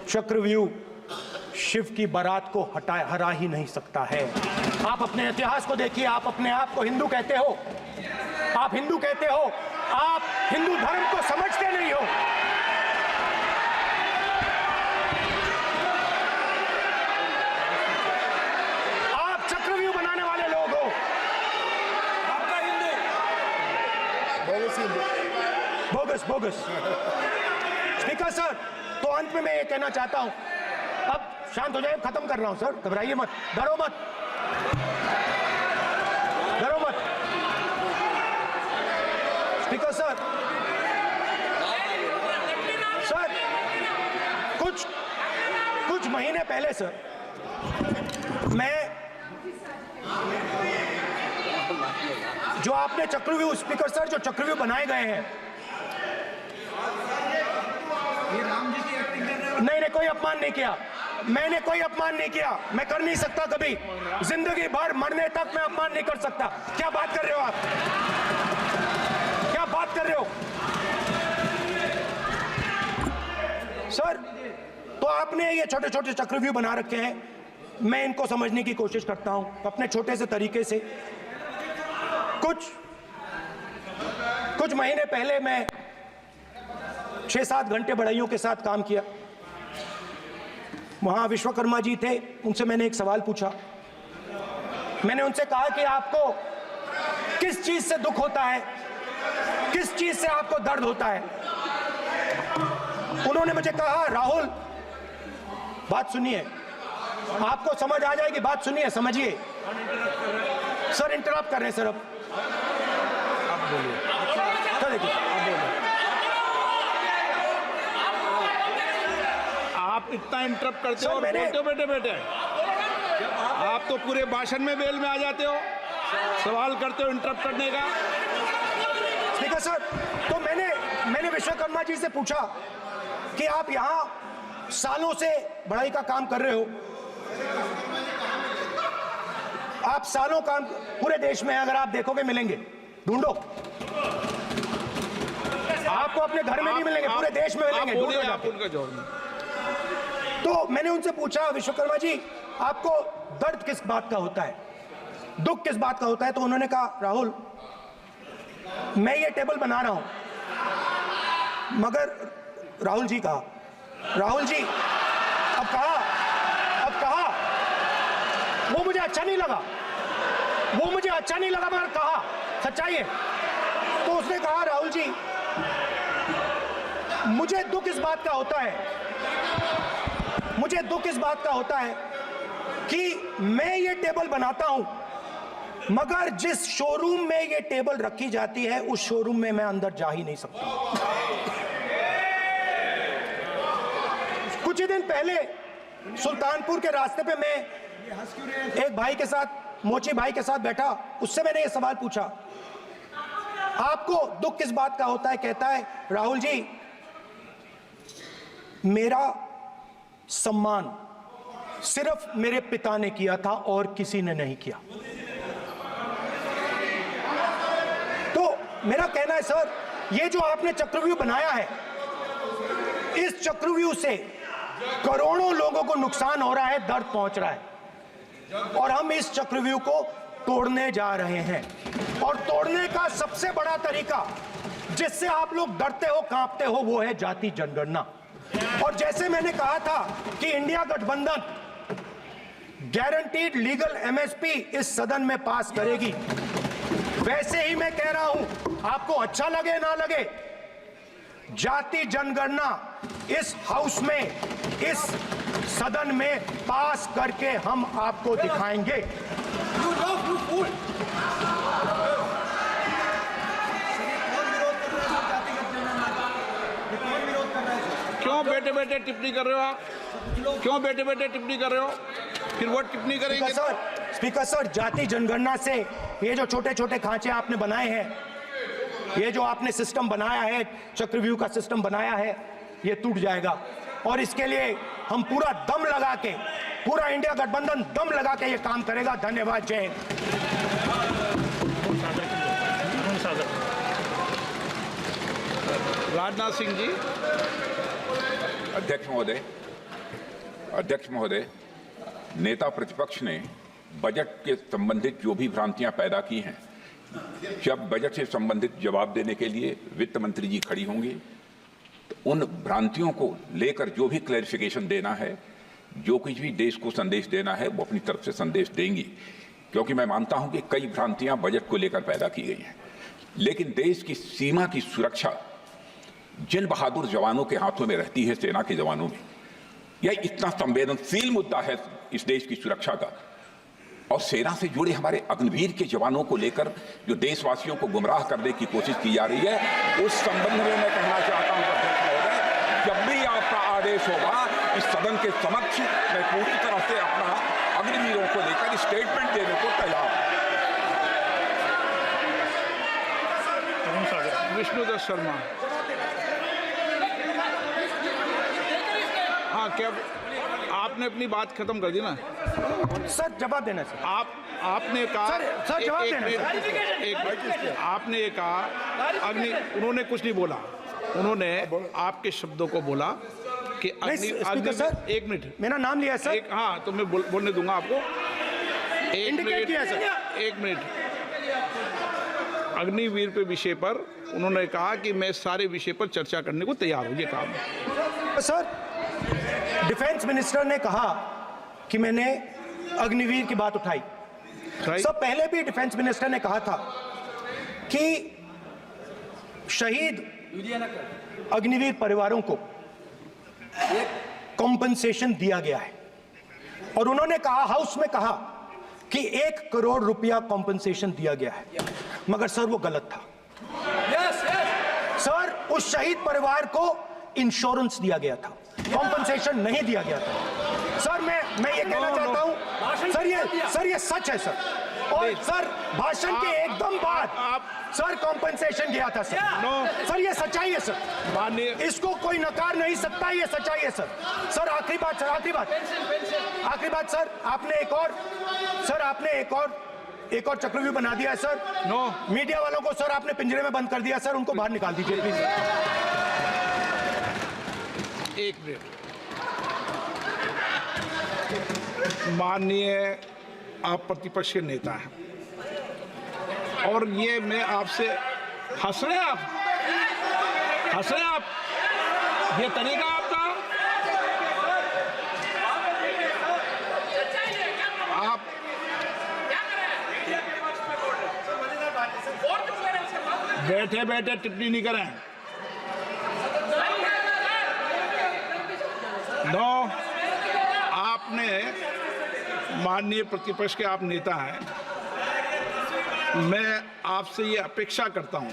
चक्रव्यूह शिव की बारात को हरा ही नहीं सकता है। आप अपने इतिहास को देखिए, आप अपने आप को हिंदू कहते हो, आप हिंदू कहते हो, आप हिंदू धर्म को समझते नहीं हो। आप चक्रव्यूह बनाने वाले लोग हो। आपका Hindu bogus bogus. Speaker sir, तो अंत में मैं ये कहना चाहता हूं, अब शांत हो जाए, खत्म कर रहा हूं सर, घबराइए मत, डरो मत, डरो मत। स्पीकर सर, सर कुछ महीने पहले सर, मैं जो आपने चक्रव्यूह, स्पीकर सर, जो चक्रव्यूह बनाए गए हैं, नहीं, कोई अपमान नहीं किया, मैंने कोई अपमान नहीं किया, मैं कर नहीं सकता कभी, जिंदगी भर मरने तक मैं अपमान नहीं कर सकता। क्या बात कर रहे हो आप, क्या बात कर रहे हो सर? तो आपने ये छोटे छोटे चक्रव्यूह बना रखे हैं, मैं इनको समझने की कोशिश करता हूं अपने छोटे से तरीके से। कुछ महीने पहले मैं 6-7 घंटे बढ़इयों के साथ काम किया। वहां विश्वकर्मा जी थे, उनसे मैंने एक सवाल पूछा। मैंने उनसे कहा कि आपको किस चीज से दुख होता है, किस चीज से आपको दर्द होता है? उन्होंने मुझे कहा, राहुल बात सुनिए, आपको समझ आ जाएगी, बात सुनिए, समझिए। सर इंटरप्ट कर रहे हैं सर, अब बोलिए सर, देखिए आप इतना इंटरप्ट करते हो और बोलते हो बेटे आप तो पूरे भाषण में बेल में आ जाते हो, सवाल करते हो इंटरप्ट करने का। स्पीकर सर, तो मैंने विश्वकर्मा जी से पूछा कि आप यहाँ सालों से बढ़ाई का काम कर रहे हो, आप सालों काम पूरे देश में, अगर आप देखोगे मिलेंगे, ढूंढो, आपको अपने घर में नहीं मिलेंगे, पूरे देश में मिलेंगे, ढूंढो। तो मैंने उनसे पूछा, विश्वकर्मा जी आपको दर्द किस बात का होता है, दुख किस बात का होता है? तो उन्होंने कहा, राहुल मैं ये टेबल बना रहा हूं, मगर राहुल जी कहा, राहुल जी अब कहा वो मुझे अच्छा नहीं लगा, मगर कहा सच्चाई है। तो उसने कहा, राहुल जी मुझे दुख इस बात का होता है कि मैं ये टेबल बनाता हूं, मगर जिस शोरूम में ये टेबल रखी जाती है उस शोरूम में मैं अंदर जा ही नहीं सकता। कुछ ही दिन पहले सुल्तानपुर के रास्ते पे मैं एक भाई के साथ, मोची भाई के साथ बैठा, उससे मैंने ये सवाल पूछा, आपको दुख किस बात का होता है? कहता है, राहुल जी मेरा सम्मान सिर्फ मेरे पिता ने किया था और किसी ने नहीं किया। तो मेरा कहना है सर, ये जो आपने चक्रव्यूह बनाया है, इस चक्रव्यूह से करोड़ों लोगों को नुकसान हो रहा है, दर्द पहुंच रहा है, और हम इस चक्रव्यूह को तोड़ने जा रहे हैं। और तोड़ने का सबसे बड़ा तरीका जिससे आप लोग डरते हो, कांपते हो, वो है जाति जनगणना। और जैसे मैंने कहा था कि इंडिया गठबंधन गारंटीड लीगल एमएसपी इस सदन में पास करेगी, वैसे ही मैं कह रहा हूं, आपको अच्छा लगे ना लगे, जाति जनगणना इस हाउस में, इस सदन में पास करके हम आपको दिखाएंगे। क्यों बेटे बेटे टिप्पणी कर रहे हो आप? क्यों बेटे बेटे टिप्पणी कर रहे हो? फिर वो टिप्पणी करेंगे। स्पीकर सर, जाति जनगणना से ये जो छोटे छोटे खांचे आपने बनाए हैं, ये जो आपने सिस्टम बनाया है, चक्रव्यूह का सिस्टम बनाया है, ये टूट जाएगा। और इसके लिए हम पूरा दम लगा के, पूरा इंडिया गठबंधन दम लगा के ये काम करेगा। धन्यवाद, जय हिंद। राजनाथ सिंह जी। अध्यक्ष महोदय, अध्यक्ष महोदय, नेता प्रतिपक्ष ने बजट के संबंधित जो भी भ्रांतियां पैदा की हैं, जब बजट से संबंधित जवाब देने के लिए वित्त मंत्री जी खड़ी होंगी तो उन भ्रांतियों को लेकर जो भी क्लैरिफिकेशन देना है, जो कुछ भी देश को संदेश देना है, वो अपनी तरफ से संदेश देंगी। क्योंकि मैं मानता हूं कि कई भ्रांतियां बजट को लेकर पैदा की गई हैं, लेकिन देश की सीमा की सुरक्षा जिन बहादुर जवानों के हाथों में रहती है, सेना के जवानों में, यह इतना संवेदनशील मुद्दा है इस देश की सुरक्षा का। और सेना से जुड़े हमारे अग्निवीर के जवानों को लेकर जो देशवासियों को गुमराह करने की कोशिश की जा रही है, उस संबंध में मैं कहना चाहता हूं अध्यक्ष महोदय, जब भी आपका आदेश होगा इस सदन के समक्ष मैं पूरी तरह से अपना अग्निवीरों को लेकर स्टेटमेंट देने को तैयार हूं। विष्णुदत्त शर्मा। हाँ, क्या आपने अपनी बात खत्म कर दी ना? सर जवाब देना सर। आपने कहा सर जवाब देना आपने कहा उन्होंने कुछ नहीं बोला, उन्होंने आपके शब्दों को बोला कि सर एक मिनट, मेरा नाम लिया है सर। हाँ तो मैं बोलने दूंगा आपको। इंडिकेट किया सर। एक मिनट। अग्निवीर पे विषय पर उन्होंने कहा कि मैं सारे विषय पर चर्चा करने को तैयार हूं, ये कहा। सर डिफेंस मिनिस्टर ने कहा कि मैंने अग्निवीर की बात उठाई। सर पहले भी डिफेंस मिनिस्टर ने कहा था कि शहीद अग्निवीर परिवारों को कॉम्पनसेशन दिया गया है, और उन्होंने कहा, हाउस में कहा कि 1 करोड़ रुपया कॉम्पनसेशन दिया गया है, मगर सर वो गलत था। सर उस शहीद परिवार को इंश्योरेंस दिया गया था, कॉम्पनसेशन नहीं दिया गया था। सर मैं ये कहना चाहता हूं सर, ये सच है सर। और सर भाषण के एकदम बाद सर कॉम्पनसेशन गया था सर। सर ये सच्चाई है सर, इसको कोई नकार नहीं सकता, ये सच्चाई है सर। सर आखिरी बात सर, आखिरी बात सर, आपने एक और चक्रव्यूह बना दिया है सर। मीडिया वालों को सर आपने पिंजरे में बंद कर दिया सर, उनको बाहर निकाल दीजिए प्लीज। एक मिनट। माननीय आप प्रतिपक्ष के नेता हैं, और ये मैं आपसे हंस रहे हैं आप, ये तरीका आपका, आप बैठे बैठे टिप्पणी नहीं करें। आपने माननीय प्रतिपक्ष के आप नेता हैं, मैं आपसे ये अपेक्षा करता हूं